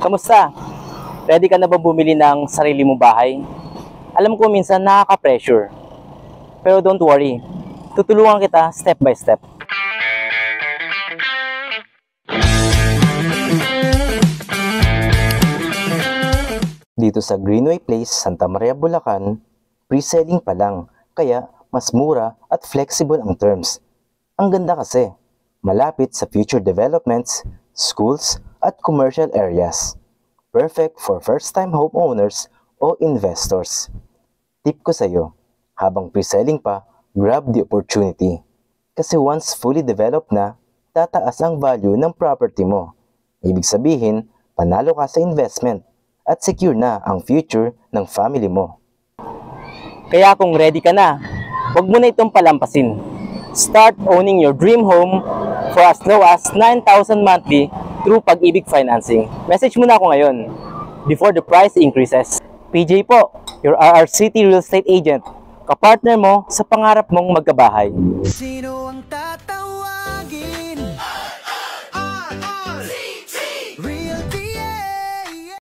Kamusta? Ready ka na ba bumili ng sarili mong bahay? Alam ko minsan nakaka-pressure. Pero don't worry, tutulungan kita step by step. Dito sa Greenway Place, Santa Maria, Bulacan, pre-selling pa lang, kaya mas mura at flexible ang terms. Ang ganda kasi, malapit sa future developments, schools at commercial areas. Perfect for first-time homeowners o investors. Tip ko sa'yo, habang pre-selling pa, grab the opportunity. Kasi once fully developed na, tataas ang value ng property mo. Ibig sabihin, panalo ka sa investment at secure na ang future ng family mo. Kaya kung ready ka na, huwag mo na itong palampasin. Start owning your dream home for as low as 9,000 monthly through Pag-ibig Financing. Message mo na ako ngayon before the price increases. PJ po, your RRCT Real Estate Agent. Kapartner mo sa pangarap mong magkabahay.